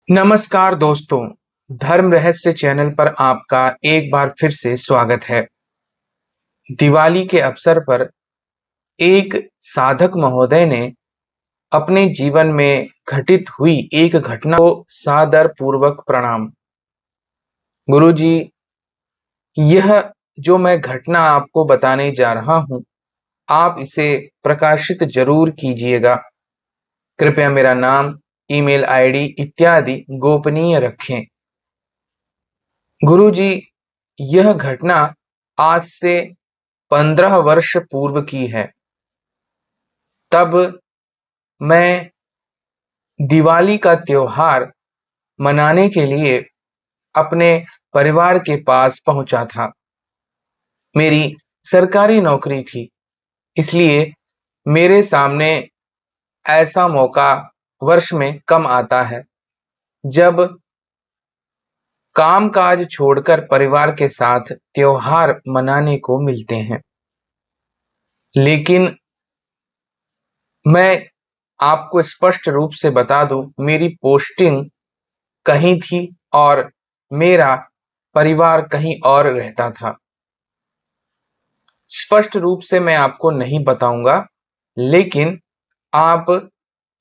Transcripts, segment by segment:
नमस्कार दोस्तों, धर्म रहस्य चैनल पर आपका एक बार फिर से स्वागत है। दिवाली के अवसर पर एक साधक महोदय ने अपने जीवन में घटित हुई एक घटना को सादर पूर्वक प्रणाम। गुरुजी, यह जो मैं घटना आपको बताने जा रहा हूँ, आप इसे प्रकाशित जरूर कीजिएगा। कृपया मेरा नाम, ईमेल आईडी इत्यादि गोपनीय रखें। गुरुजी, यह घटना आज से 15 वर्ष पूर्व की है। तब मैं दिवाली का त्योहार मनाने के लिए अपने परिवार के पास पहुंचा था। मेरी सरकारी नौकरी थी, इसलिए मेरे सामने ऐसा मौका वर्ष में कम आता है जब कामकाज छोड़कर परिवार के साथ त्योहार मनाने को मिलते हैं। लेकिन मैं आपको स्पष्ट रूप से बता दूं, मेरी पोस्टिंग कहीं थी और मेरा परिवार कहीं और रहता था। स्पष्ट रूप से मैं आपको नहीं बताऊंगा, लेकिन आप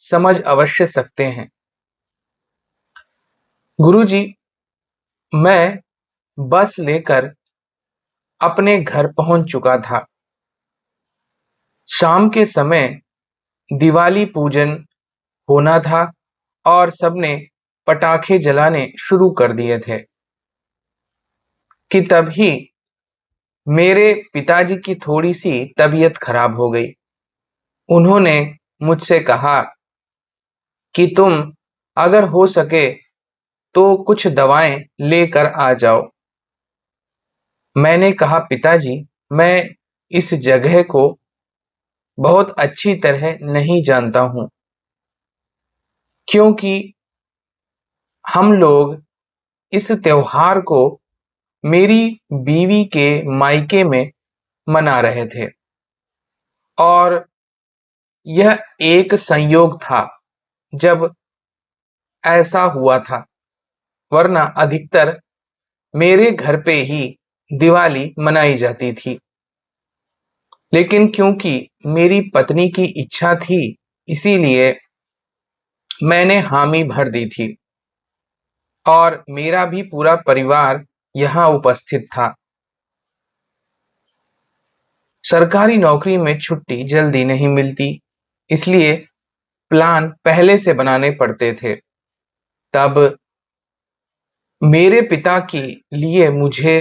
समझ अवश्य सकते हैं। गुरुजी, मैं बस लेकर अपने घर पहुंच चुका था। शाम के समय दिवाली पूजन होना था और सबने पटाखे जलाने शुरू कर दिए थे कि तभी मेरे पिताजी की थोड़ी सी तबीयत खराब हो गई। उन्होंने मुझसे कहा कि तुम अगर हो सके तो कुछ दवाएं लेकर आ जाओ। मैंने कहा, पिताजी, मैं इस जगह को बहुत अच्छी तरह नहीं जानता हूं, क्योंकि हम लोग इस त्योहार को मेरी बीवी के मायके में मना रहे थे और यह एक संयोग था जब ऐसा हुआ था, वरना अधिकतर मेरे घर पे ही दिवाली मनाई जाती थी। लेकिन क्योंकि मेरी पत्नी की इच्छा थी, इसीलिए मैंने हामी भर दी थी और मेरा भी पूरा परिवार यहाँ उपस्थित था। सरकारी नौकरी में छुट्टी जल्दी नहीं मिलती, इसलिए प्लान पहले से बनाने पड़ते थे। तब मेरे पिता के लिए मुझे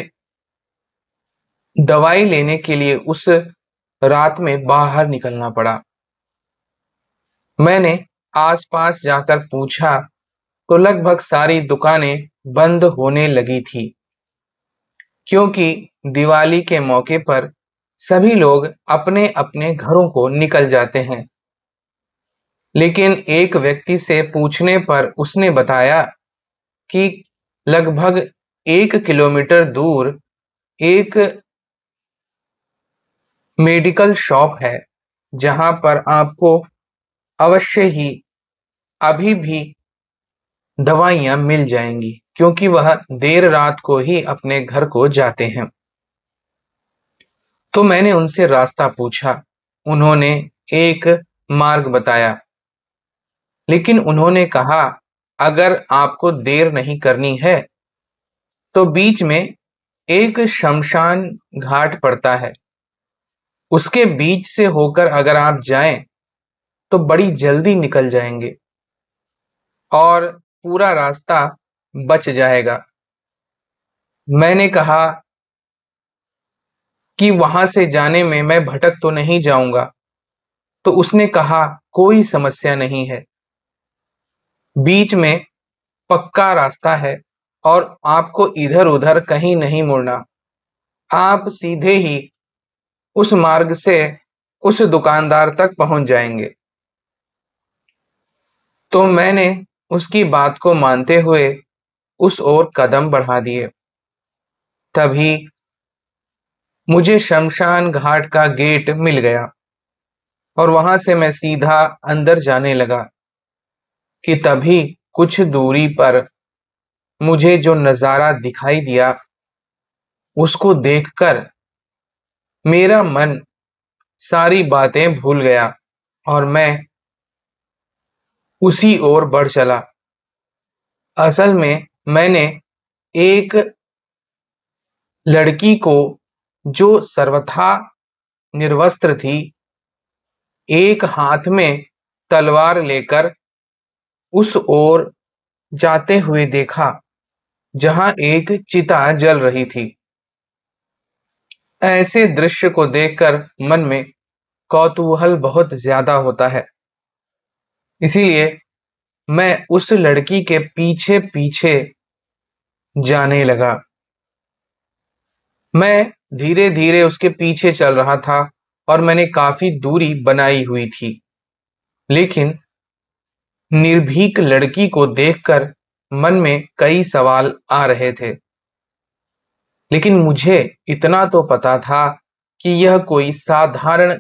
दवाई लेने के लिए उस रात में बाहर निकलना पड़ा। मैंने आसपास जाकर पूछा तो लगभग सारी दुकानें बंद होने लगी थी, क्योंकि दिवाली के मौके पर सभी लोग अपने अपने घरों को निकल जाते हैं। लेकिन एक व्यक्ति से पूछने पर उसने बताया कि लगभग 1 किलोमीटर दूर एक मेडिकल शॉप है, जहां पर आपको अवश्य ही अभी भी दवाइयां मिल जाएंगी, क्योंकि वह देर रात को ही अपने घर को जाते हैं। तो मैंने उनसे रास्ता पूछा। उन्होंने एक मार्ग बताया, लेकिन उन्होंने कहा, अगर आपको देर नहीं करनी है तो बीच में एक शमशान घाट पड़ता है, उसके बीच से होकर अगर आप जाएं तो बड़ी जल्दी निकल जाएंगे और पूरा रास्ता बच जाएगा। मैंने कहा कि वहां से जाने में मैं भटक तो नहीं जाऊंगा। तो उसने कहा, कोई समस्या नहीं है, बीच में पक्का रास्ता है और आपको इधर उधर कहीं नहीं मुड़ना, आप सीधे ही उस मार्ग से उस दुकानदार तक पहुंच जाएंगे। तो मैंने उसकी बात को मानते हुए उस ओर कदम बढ़ा दिए। तभी मुझे शमशान घाट का गेट मिल गया और वहां से मैं सीधा अंदर जाने लगा कि तभी कुछ दूरी पर मुझे जो नजारा दिखाई दिया उसको देखकर मेरा मन सारी बातें भूल गया और मैं उसी ओर बढ़ चला। असल में मैंने एक लड़की को, जो सर्वथा निर्वस्त्र थी, एक हाथ में तलवार लेकर उस ओर जाते हुए देखा जहां एक चिता जल रही थी। ऐसे दृश्य को देखकर मन में कौतूहल बहुत ज्यादा होता है, इसीलिए मैं उस लड़की के पीछे पीछे जाने लगा। मैं धीरे धीरे उसके पीछे चल रहा था और मैंने काफी दूरी बनाई हुई थी, लेकिन निर्भीक लड़की को देखकर मन में कई सवाल आ रहे थे। लेकिन मुझे इतना तो पता था कि यह कोई साधारण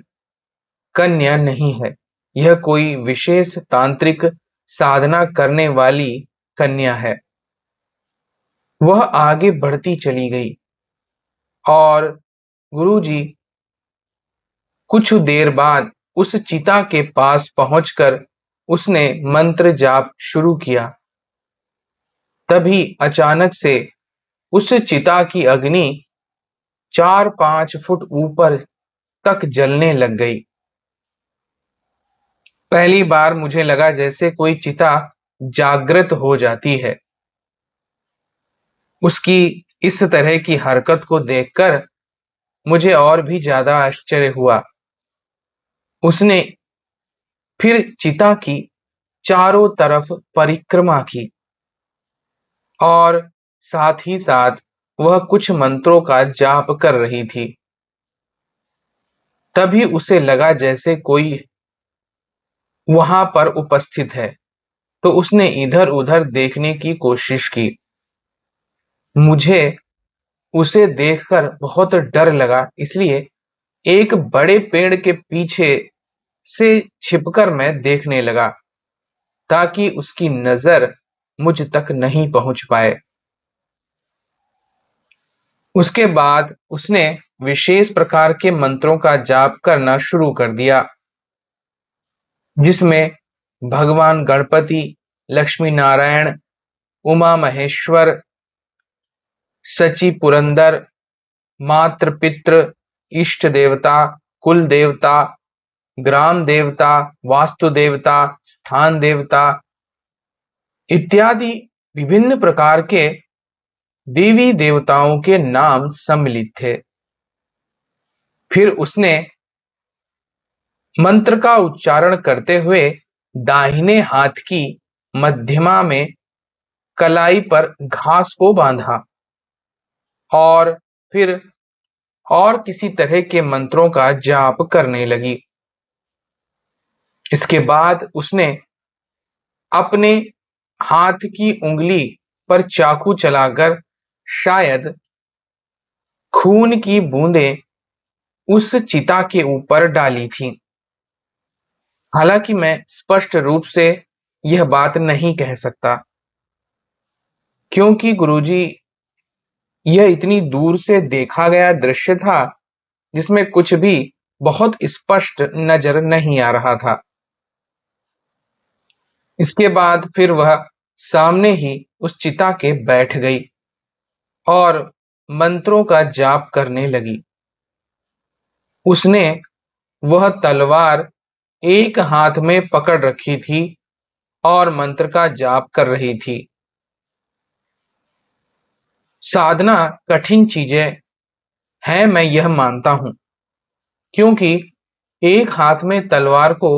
कन्या नहीं है, यह कोई विशेष तांत्रिक साधना करने वाली कन्या है। वह आगे बढ़ती चली गई और गुरुजी कुछ देर बाद उस चिता के पास पहुंचकर उसने मंत्र जाप शुरू किया। तभी अचानक से उस चिता की अग्नि 4-5 फुट ऊपर तक जलने लग गई। पहली बार मुझे लगा जैसे कोई चिता जागृत हो जाती है। उसकी इस तरह की हरकत को देखकर मुझे और भी ज्यादा आश्चर्य हुआ। उसने फिर चिता की चारों तरफ परिक्रमा की और साथ ही साथ वह कुछ मंत्रों का जाप कर रही थी। तभी उसे लगा जैसे कोई वहां पर उपस्थित है, तो उसने इधर उधर देखने की कोशिश की। मुझे उसे देखकर बहुत डर लगा, इसलिए एक बड़े पेड़ के पीछे से छिपकर मैं देखने लगा ताकि उसकी नजर मुझ तक नहीं पहुंच पाए। उसके बाद उसने विशेष प्रकार के मंत्रों का जाप करना शुरू कर दिया, जिसमें भगवान गणपति, लक्ष्मी नारायण, उमा महेश्वर, सची पुरंदर, मातृ पितृ, इष्ट देवता, कुल देवता, ग्राम देवता, वास्तु देवता, स्थान देवता इत्यादि विभिन्न प्रकार के देवी देवताओं के नाम सम्मिलित थे। फिर उसने मंत्र का उच्चारण करते हुए दाहिने हाथ की मध्यमा में कलाई पर घास को बांधा और फिर और किसी तरह के मंत्रों का जाप करने लगी। इसके बाद उसने अपने हाथ की उंगली पर चाकू चलाकर शायद खून की बूंदें उस चिता के ऊपर डाली थीं। हालांकि मैं स्पष्ट रूप से यह बात नहीं कह सकता, क्योंकि गुरुजी यह इतनी दूर से देखा गया दृश्य था जिसमें कुछ भी बहुत स्पष्ट नजर नहीं आ रहा था। इसके बाद फिर वह सामने ही उस चिता के बैठ गई और मंत्रों का जाप करने लगी। उसने वह तलवार एक हाथ में पकड़ रखी थी और मंत्र का जाप कर रही थी। साधना कठिन चीजें हैं, मैं यह मानता हूं, क्योंकि एक हाथ में तलवार को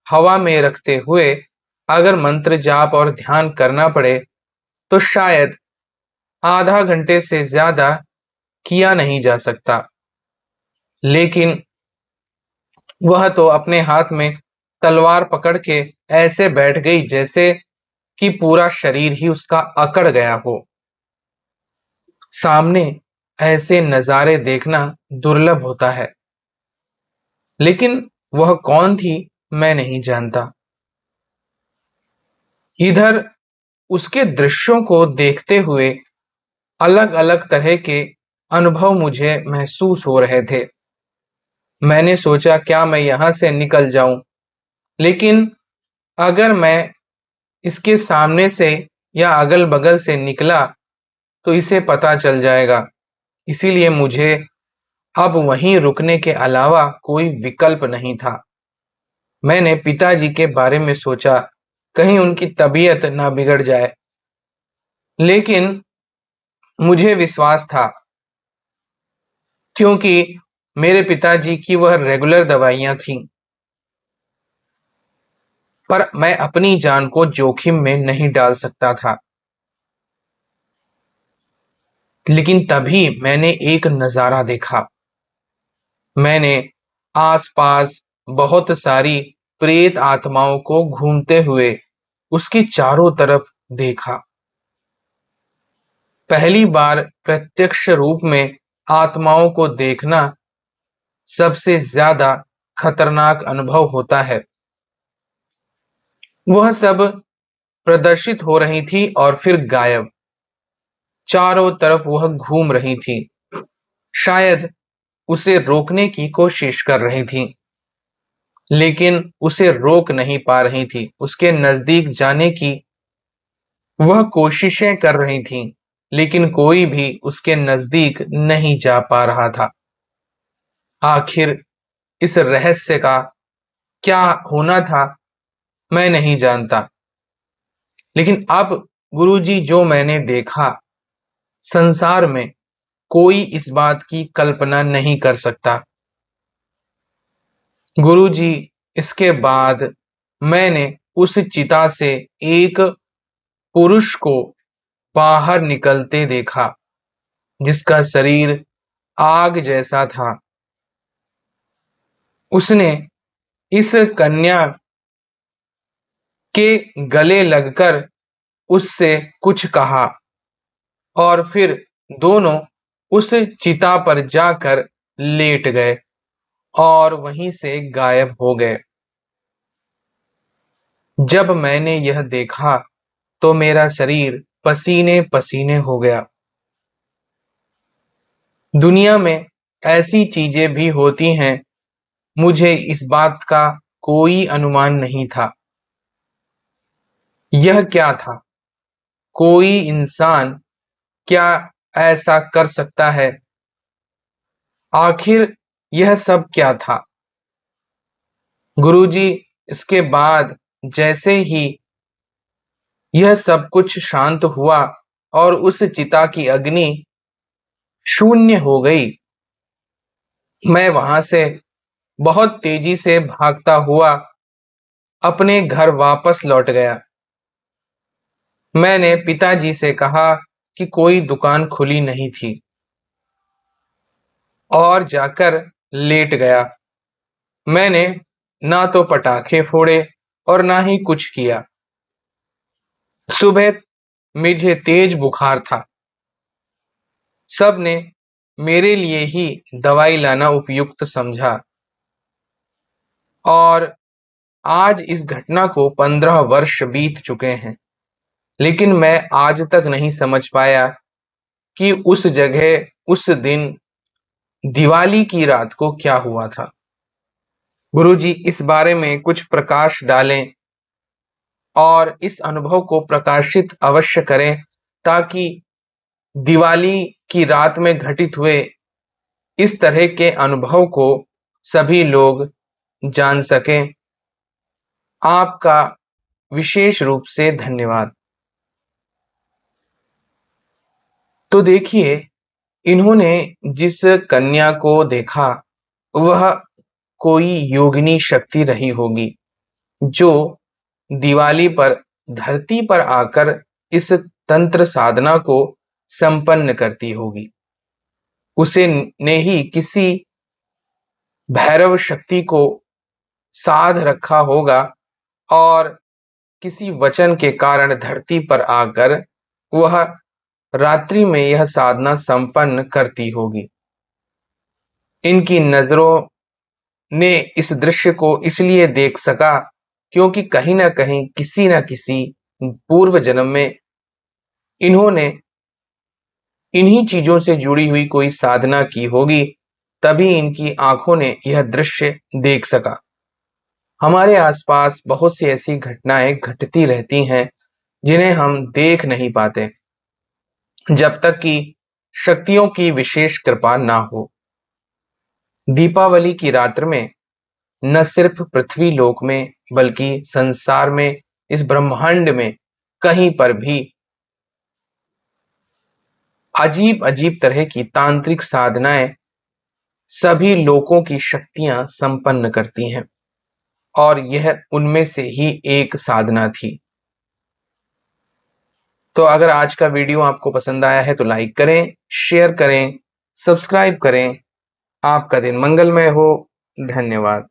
हवा में रखते हुए अगर मंत्र जाप और ध्यान करना पड़े तो शायद आधा घंटे से ज्यादा किया नहीं जा सकता। लेकिन वह तो अपने हाथ में तलवार पकड़ के ऐसे बैठ गई जैसे कि पूरा शरीर ही उसका अकड़ गया हो। सामने ऐसे नजारे देखना दुर्लभ होता है, लेकिन वह कौन थी मैं नहीं जानता। इधर उसके दृश्यों को देखते हुए अलग-अलग तरह के अनुभव मुझे महसूस हो रहे थे। मैंने सोचा क्या मैं यहाँ से निकल जाऊँ, लेकिन अगर मैं इसके सामने से या अगल-बगल से निकला तो इसे पता चल जाएगा। इसीलिए मुझे अब वहीं रुकने के अलावा कोई विकल्प नहीं था। मैंने पिताजी के बारे में सोचा, कहीं उनकी तबीयत ना बिगड़ जाए। लेकिन मुझे विश्वास था क्योंकि मेरे पिताजी की वह रेगुलर दवाइयाँ थीं। पर मैं अपनी जान को जोखिम में नहीं डाल सकता था। लेकिन तभी मैंने एक नज़ारा देखा। मैंने आस-पास बहुत सारी प्रेत आत्माओं को घूमते हुए उसके चारों तरफ देखा। पहली बार प्रत्यक्ष रूप में आत्माओं को देखना सबसे ज़्यादा खतरनाक अनुभव होता है। वह सब प्रदर्शित हो रही थी और फिर गायब। चारों तरफ वह घूम रही थी। शायद उसे रोकने की कोशिश कर रही थी, लेकिन उसे रोक नहीं पा रही थी। उसके नज़दीक जाने की वह कोशिशें कर रही थीं, लेकिन कोई भी उसके नज़दीक नहीं जा पा रहा था। आखिर इस रहस्य का क्या होना था, मैं नहीं जानता। लेकिन अब गुरुजी जो मैंने देखा, संसार में कोई इस बात की कल्पना नहीं कर सकता। गुरुजी, इसके बाद मैंने उस चिता से एक पुरुष को बाहर निकलते देखा, जिसका शरीर आग जैसा था। उसने इस कन्या के गले लगकर उससे कुछ कहा और फिर दोनों उस चिता पर जाकर लेट गए और वहीं से गायब हो गए। जब मैंने यह देखा तो मेरा शरीर पसीने-पसीने हो गया। दुनिया में ऐसी चीजें भी होती हैं, मुझे इस बात का कोई अनुमान नहीं था। यह क्या था? कोई इंसान क्या ऐसा कर सकता है? आखिर यह सब क्या था? गुरुजी, इसके बाद जैसे ही यह सब कुछ शांत हुआ और उस चिता की अग्नि शून्य हो गई, मैं वहां से बहुत तेजी से भागता हुआ अपने घर वापस लौट गया। मैंने पिताजी से कहा कि कोई दुकान खुली नहीं थी और जाकर लेट गया। मैंने ना तो पटाखे फोड़े और ना ही कुछ किया। सुबह मुझे तेज बुखार था। सबने मेरे लिए ही दवाई लाना उपयुक्त समझा और आज इस घटना को 15 वर्ष बीत चुके हैं, लेकिन मैं आज तक नहीं समझ पाया कि उस जगह, उस दिन, दिवाली की रात को क्या हुआ था। गुरुजी, इस बारे में कुछ प्रकाश डालें और इस अनुभव को प्रकाशित अवश्य करें ताकि दिवाली की रात में घटित हुए इस तरह के अनुभव को सभी लोग जान सकें। आपका विशेष रूप से धन्यवाद। तो देखिए, इन्होंने जिस कन्या को देखा, वह कोई योगिनी शक्ति रही होगी, जो दिवाली पर धरती पर आकर इस तंत्र साधना को संपन्न करती होगी। उसे ने ही किसी भैरव शक्ति को साध रखा होगा और किसी वचन के कारण धरती पर आकर वह रात्रि में यह साधना संपन्न करती होगी। इनकी नजरों ने इस दृश्य को इसलिए देख सका क्योंकि कहीं न कहीं किसी न किसी पूर्व जन्म में इन्होंने इन्हीं चीजों से जुड़ी हुई कोई साधना की होगी, तभी इनकी आंखों ने यह दृश्य देख सका। हमारे आसपास बहुत सी ऐसी घटनाएं घटती रहती हैं जिन्हें हम देख नहीं पाते जब तक कि शक्तियों की विशेष कृपा ना हो। दीपावली की रात्र में न सिर्फ पृथ्वी लोक में बल्कि संसार में, इस ब्रह्मांड में कहीं पर भी अजीब अजीब तरह की तांत्रिक साधनाएं सभी लोकों की शक्तियां संपन्न करती हैं, और यह उनमें से ही एक साधना थी। तो अगर आज का वीडियो आपको पसंद आया है तो लाइक करें, शेयर करें, सब्सक्राइब करें। आपका दिन मंगलमय हो। धन्यवाद।